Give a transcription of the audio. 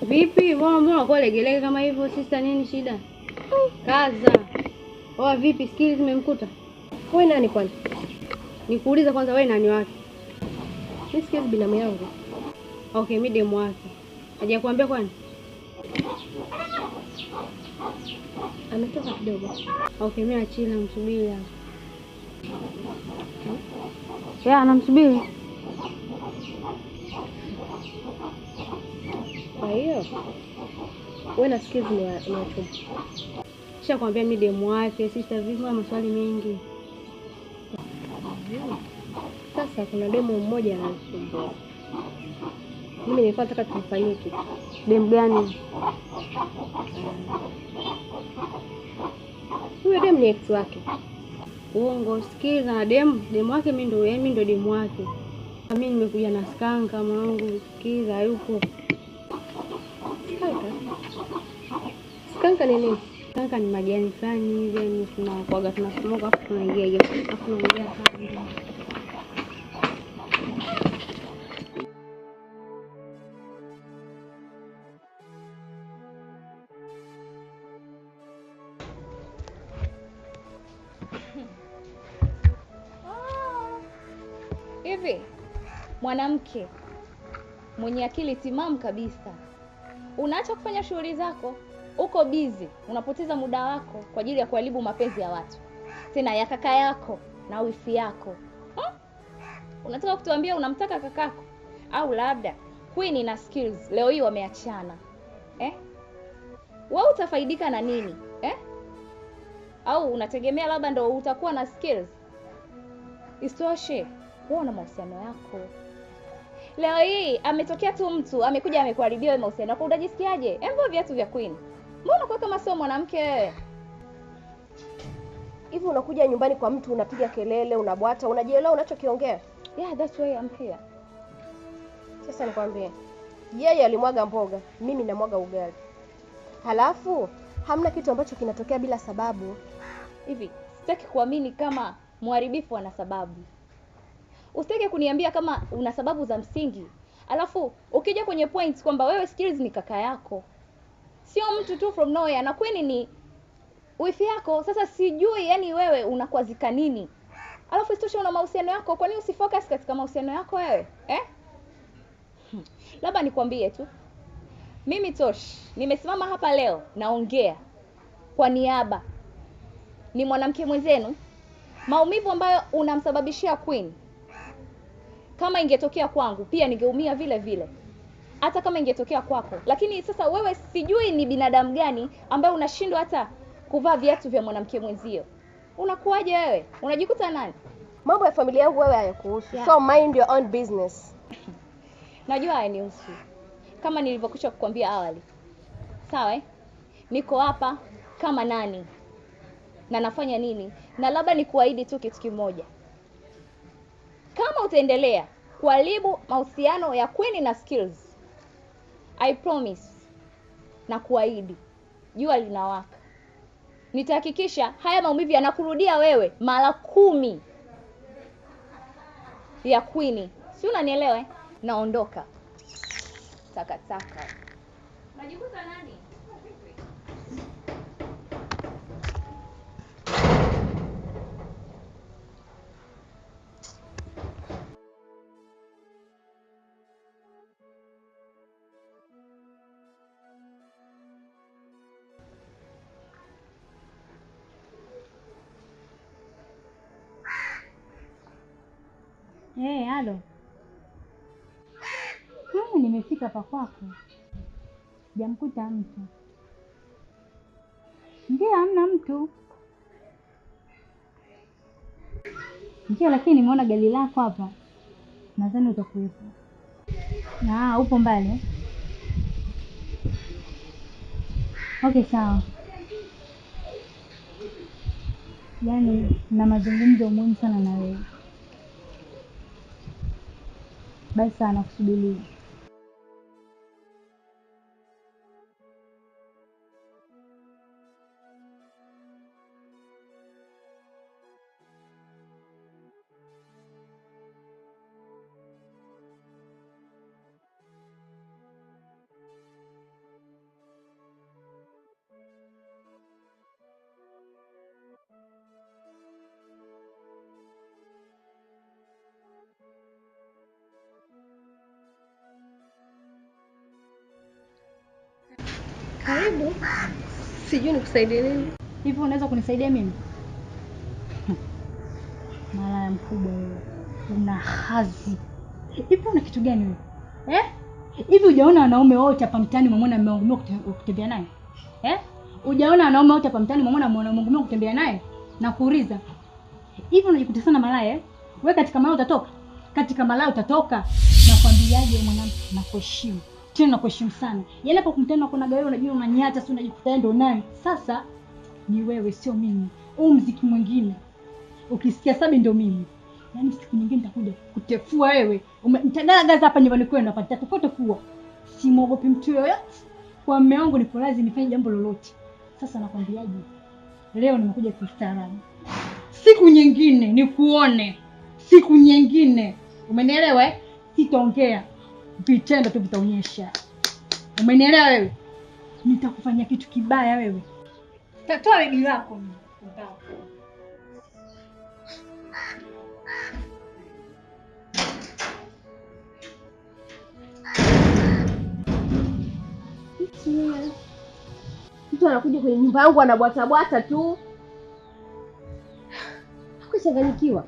Vipi? Mbona uko legelege kama hivyo sister, nini shida? Kaza. Vipi skills zimemkuta? Wewe nani kwani? Nikuuliza kwanza wewe nani wake? Mimi skills binamu yangu. Okay, mimi demu wake. Hajakuambia kwani? Ametoka kidogo. Okay, mimi achila msubiri hapo. Anamsubiri. Kwa hiyo wewe na skills ni wachumba. Kisha kwambia mimi demu wake, sister vipi maswali mengi. Sasa kuna demu mmoja ananisumbua. Mimi nilikuwa nataka tumfanyie kitu. Demu gani? Huyo demu ni ex wake. Uongo, skills na demu wake mimi ndo demu wake. Mimi nimekuja na skanka mwanangu, skills hayupo. Skanka ni nini? Skanka ni majani fulani hivi, yani tunakuaga tunasmoka afu tunaingia afu tunaingia kando. Hivi mwanamke mwenye akili timamu kabisa, unaacha kufanya shughuli zako, uko busy, unapoteza muda wako kwa ajili ya kuharibu mapenzi ya watu, tena ya kaka yako na wifi yako. Unataka kutuambia unamtaka kakako? Au labda Queen na Skills leo hii wameachana, wewe utafaidika na nini? Au unategemea labda ndo utakuwa na Skills? Isitoshe wewe una mahusiano yako. Leo hii ametokea tu mtu amekuja amekuharibia wewe mahusiano yako, utajisikiaje? Embo viatu vya Queen. Mbona kwa kama sio mwanamke wewe? Hivi unakuja nyumbani kwa mtu unapiga kelele, unabwata, unajielewa unachokiongea? Yeah, that's why I'm here. Sasa nikwambie, yeye alimwaga mboga, mimi namwaga ugali. Halafu hamna kitu ambacho kinatokea bila sababu. Hivi sitaki kuamini kama mharibifu ana sababu. Usitake kuniambia kama una sababu za msingi. Alafu ukija kwenye point kwamba wewe Skills ni kaka yako, sio mtu tu from nowhere, na Queen ni wifi yako. Sasa sijui yani wewe unakwazika nini? Alafu isitoshe una mahusiano yako, kwa nini usifocus katika mahusiano yako wewe? Labda nikwambie tu, mimi Tosh nimesimama hapa leo naongea kwa niaba ni mwanamke mwenzenu. Maumivu ambayo unamsababishia Queen, kama ingetokea kwangu pia ningeumia vile vile, hata kama ingetokea kwako. Lakini sasa wewe sijui ni binadamu gani ambaye unashindwa hata kuvaa viatu vya mwanamke mwenzio. Unakuwaje wewe? Unajikuta nani? Mambo ya familia yangu wewe hayakuhusu. Yeah. So mind your own business. Najua hayanihusu. Kama nilivyokucha kukwambia awali. Sawa Niko hapa kama nani? Na nafanya nini? Na labda nikuahidi tu kitu kimoja. Kama utaendelea kuharibu mahusiano ya Queen na Skills, I promise na kuahidi, jua linawaka, nitahakikisha haya maumivu yanakurudia wewe mara 10 ya Queen. Si unanielewa? Naondoka. Takataka. Unajikuta nani? Halo. Nimefika hapa kwako. Sijamkuta mtu. Ndio hamna mtu. Ndio, lakini nimeona gari lako hapa. Nadhani utakuwepo. Upo mbali? Okay, sawa. Yaani na mazungumzo muhimu sana na wewe. Basi sana kusubiria. Karibu. Sijui nikusaidie nini. Hivi unaweza kunisaidia mimi? Malaya mkubwa wewe. Una hazi. Hivi una kitu gani wewe? Hivi hujaona wanaume wote hapa mtaani umeona mmeongea kutembea naye? Hujaona wanaume wote hapa mtaani umeona mmeongea kutembea naye? Na kuuliza. Hivi unajikuta sana malaya? Wewe katika malaya utatoka? Katika malaya utatoka. Nakwambiaje mwanangu, nakuheshimu. Tena nakuheshimu sana. Yaani hapo kumtana kuna gawe unajua unanyata si unajikuta ndo naye. Sasa ni wewe sio mimi. Huu mziki mwingine. Ukisikia Sabi ndio mimi. Yaani siku nyingine nitakuja kutefua wewe. Nitagaragaza hapa nyumbani kwenu hapa nitakutefua. Simwogopi mtu yoyote. Kwa mume wangu nipo lazima nifanye jambo lolote. Sasa nakwambiaje? Leo nimekuja kustaarabu. Siku nyingine nikuone. Siku nyingine. Umenielewa eh? Sitaongea. Vitendo tu vitaonyesha. Umenielewa wewe? Nitakufanya kitu kibaya wewe. Tatoa begi lako mimi. Mtu anakuja kwenye nyumba yangu anabwata bwata tu. Hakuchanganyikiwa.